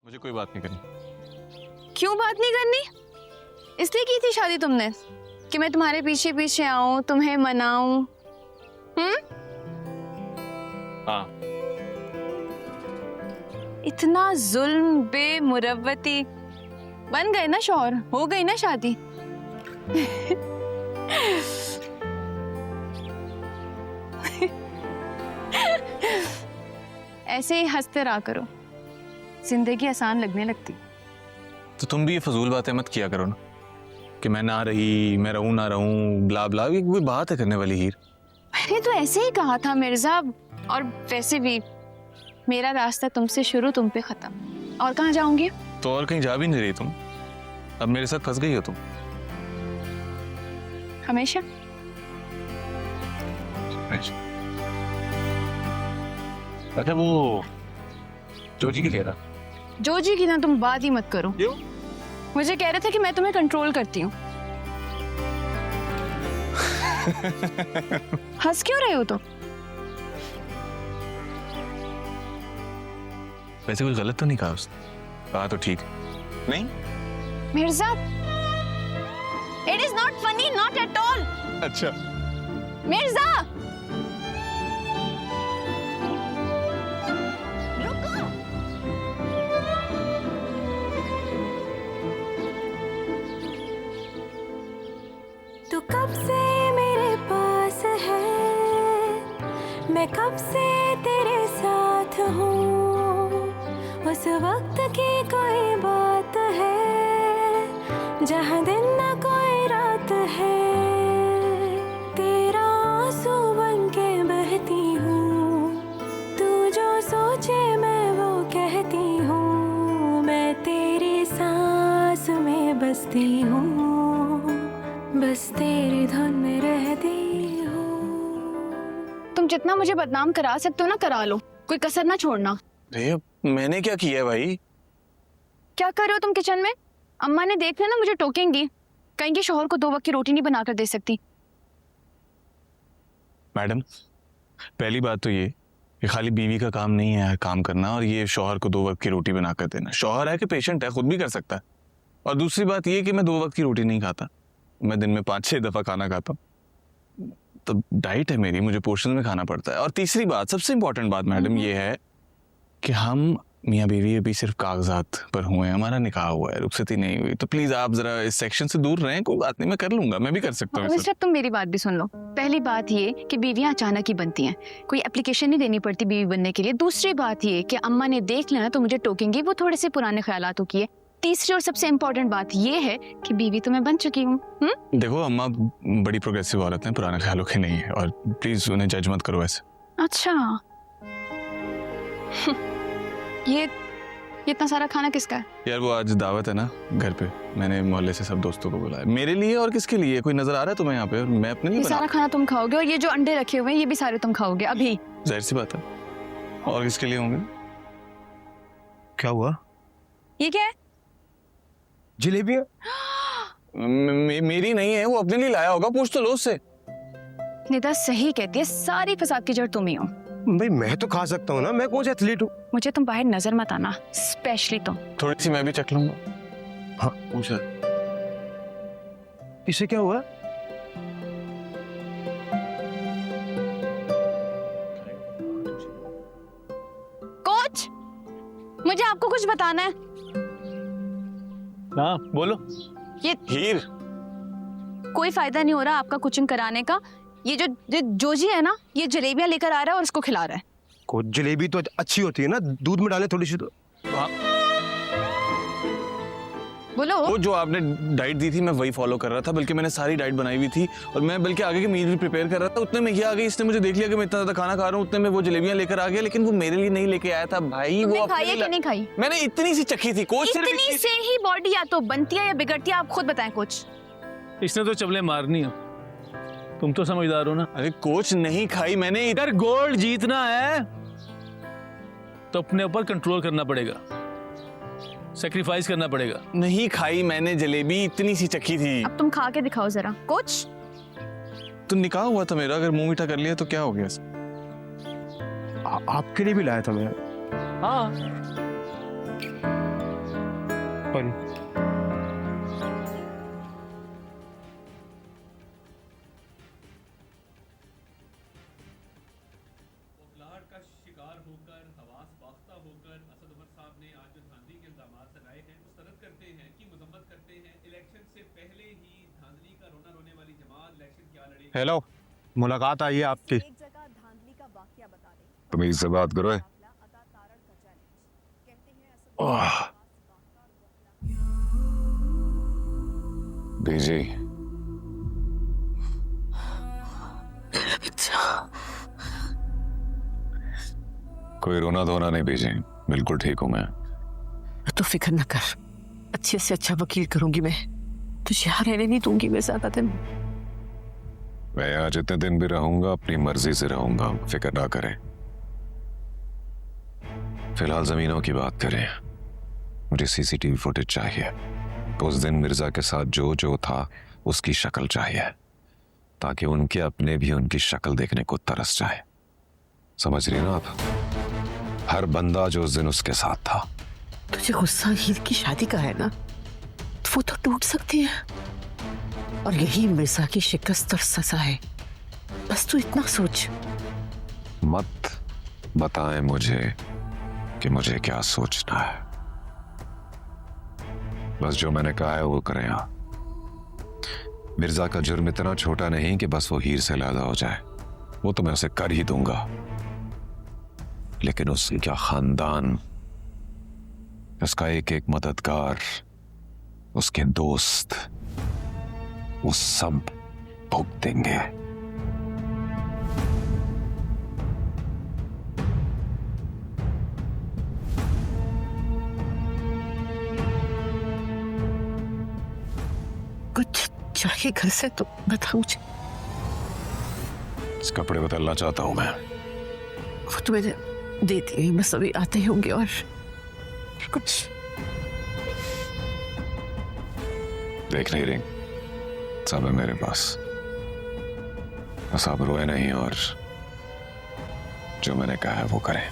मुझे कोई बात नहीं करनी। क्यों बात नहीं करनी? इसलिए की थी शादी तुमने कि मैं तुम्हारे पीछे पीछे आऊं, तुम्हें मनाऊं? हाँ। इतना जुल्म बेमुरव्वती, बन गए ना शौहर, हो गई ना शादी। ऐसे ही हंसते रहा करो, जिंदगी आसान लगने लगती। तो तुम भी ये फजूल बातें मत किया करो ना कि मैं ना रही, मैं रहूं ना रहूं, ब्ला ब्ला। ये कोई बात है करने वाली हीर? मैंने तो ऐसे ही कहा था मिर्जा। और वैसे भी मेरा रास्ता तुमसे शुरू, तुम पे खत्म। और कहाँ जाऊंगी? तो और कहीं जा भी नहीं रही तुम, अब मेरे साथ फंस गई हो तुम। हमेशा। अच्छा वो जोजी की कह रहा? जो जी की ना तुम बात ही मत करो। क्यों? मुझे कह रहे थे कि मैं तुम्हें कंट्रोल करती हूँ। हंस क्यों रहे हो तो? वैसे कुछ गलत तो नहीं कहा उसने? कहा तो ठीक नहीं। Mirza, it is not funny, not at all. अच्छा मिर्जा रुको। तू कब से मेरे पास है, मैं कब से तेरे साथ हूँ। उस वक्त की कोई बात है जहाँ दिन न कोई रात है। तेरा आंसू बन के बहती हूँ, तू जो सोचे मैं वो कहती हूँ। मैं तेरी सांस में बसती हूँ, बस तेरी धुन में रहती हूँ। तुम जितना मुझे बदनाम करा सकते हो ना करा लो, कोई कसर ना छोड़ना। अरे मैंने क्या किया है भाई? क्या कर रहे हो तुम किचन में? अम्मा ने देख लिया ना मुझे टोकेंगी, कहेंगी शौहर को 2 वक्त की रोटी नहीं बनाकर दे सकती। मैडम, पहली बात तो ये कि खाली बीवी का काम नहीं है काम करना, और ये शौहर को 2 वक्त की रोटी बना कर देना। शौहर है कि पेशेंट है, खुद भी कर सकता है। और दूसरी बात ये कि मैं 2 वक्त की रोटी नहीं खाता, मैं दिन में 5-6 दफा खाना खाता हूँ। तो डाइट है मेरी, मुझे पोर्शन में खाना पड़ता है। और तीसरी बात, सबसे इंपॉर्टेंट बात मैडम ये है कि हम मियाँ बीवी अभी सिर्फ कागजात पर हुए हैं, हमारा निकाह हुआ है, रुखसती नहीं हुई। तो प्लीज आप जरा इस सेक्शन से दूर रहें। कोई बात नहीं, मैं कर लूंगा, मैं भी कर सकता हूँ। मिस्टर, तुम मेरी बात भी सुन लो। पहली बात ये कि बीवियां अचानक ही बनती हैं, कोई एप्लीकेशन नहीं देनी पड़ती बीवी बनने के लिए। दूसरी बात ये कि अम्मा ने देख लेना तो मुझे टोकेंगी, वो थोड़े से पुराने ख्यालातों की है। तीसरी और सबसे इम्पोर्टेंट बात ये है कि बीवी तो मैं बन चुकी हूँ। देखो अम्मा बड़ी प्रोग्रेसिव औरत हैं, पुराने ख्यालों की नहीं है, और प्लीज उन्हें जज मत करो ऐसे। अच्छा। ये इतना सारा खाना किसका है? यार वो आज दावत है ना घर पे, मैंने मोहल्ले से सब दोस्तों को बुलाया। मेरे लिए और किसके लिए? कोई नजर आ रहा है तुम्हें यहाँ पे? और मैं अपने लिए ये सारा खाना तुम खाओगे, और ये जो अंडे रखे हुए हैं ये भी सारे तुम खाओगे अभी? जाहिर सी बात है, और किसके लिए होंगे? क्या हुआ? ये क्या है? जलेबियां? मेरी नहीं है, वो अपने लिए लाया होगा, पूछ तो लो उससे। निदा सही कहती है, सारी फसाद की जड़ तुम ही हो। भाई मैं तो खा सकता हूँ ना, मैं कौन सा एथलीट हूँ? मुझे तुम बाहर नजर मत आना, स्पेशली तुम। थोड़ी सी मैं भी चख लूंगा। हाँ पूछा इसे क्या हुआ? कोच, मुझे आपको कुछ बताना है। हाँ बोलो। ये हीर, कोई फायदा नहीं हो रहा आपका कोचिंग कराने का। ये जो जोजी है ना, ये जलेबियां लेकर आ रहा है और इसको खिला रहा है। को जलेबी तो अच्छी होती है ना, दूध में डाले थोड़ी सी तो। हाँ बोलो। वो जो आपने डाइट दी थी मैं वही फॉलो कर रहा था, बल्कि मैंने सारी डाइट बनाई हुई थी, और मैं बल्कि आगे की मील भी प्रिपेयर कर रहा था। उतने में ये आ गई, इसने मुझे देख लिया कि मैं इतना ज्यादा खाना खा रहा हूँ, उतने में वो जलेबियां लेकर आ गया। लेकिन वो मेरे लिए नहीं लेके आया था भाई। वो खाई है कि नहीं खाई? मैंने इतनी सी चखी थी कोच। इतनी से ही बॉडी या तो बनती है या बिगड़ती है, आप खुद बताएं कोच। इसने तो चबले मारनी है, तुम तो समझदार हो ना। अरे कोच नहीं खाई मैंने। अगर गोल्ड जीतना है तो अपने ऊपर कंट्रोल करना पड़ेगा, सैक्रिफाइस करना पड़ेगा। नहीं खाई मैंने जलेबी, इतनी सी चखी थी। अब तुम खा के दिखाओ जरा कोच। तो निकाह हुआ था मेरा, अगर मुंह मीठा कर लिया तो क्या हो गया? आपके लिए भी लाया था मैं। हाँ सॉरी। बौखलाहट का शिकार होकर हवास बाख्ता होकर असद उमर साहब ने आज जो धांधली के इल्जामात लगाए हैं मुस्तरद करते हैं कि मजम्मत करते हैं इलेक्शन से पहले ही धांधली का रोना रोने वाली जमात इलेक्शन क्या लड़ेगी। हेलो, मुलाकात आई है आपकी। एक जगह धांधली का वाकया बता दें। तमीज से बात करो। काफिला अता तारण का चैलेंज कहते हैं असद बीजी कोई रोना धोना नहीं बीजी, बिल्कुल ठीक हूं मैं। तो फिक्र न कर, अच्छे से अच्छा वकील करूंगी मैं। तुझे यहाँ रहने नहीं दूंगी मैं ज्यादा दिन। मैं यहाँ जितने दिन भी रहूंगा अपनी मर्जी से रहूंगा, फिक्र ना करें। फिलहाल जमीनों की बात करें। मुझे सीसीटीवी फुटेज चाहिए। उस दिन मिर्जा के साथ जो जो था उसकी शक्ल चाहिए, ताकि उनके अपने भी उनकी शक्ल देखने को तरस जाए। समझ रही ना आप? हर बंदा जो उस दिन उसके साथ था। तुझे गुस्सा हीर की शादी का है ना, तो वो तो टूट सकती है, और यही मिर्जा की शिकस्त और सजा है। बस तू इतना सोच। मत बताएं मुझे कि मुझे क्या सोचना है। बस जो मैंने कहा है वो करें आप। मिर्जा का जुर्म इतना छोटा नहीं कि बस वो हीर से अलग हो जाए, वो तो मैं उसे कर ही दूंगा। लेकिन उसका खानदान, उसका एक एक मददगार, उसके दोस्त, वो सब भुगतेंगे। कुछ चाहिए घर से तो बता मुझे। इस कपड़े बदलना चाहता हूं मैं। वो तो मैंने दे दिए, बस अभी आते ही होंगे। और कुछ देख नहीं रही, सब है मेरे पास। बस आप रोए नहीं और जो मैंने कहा है वो करें।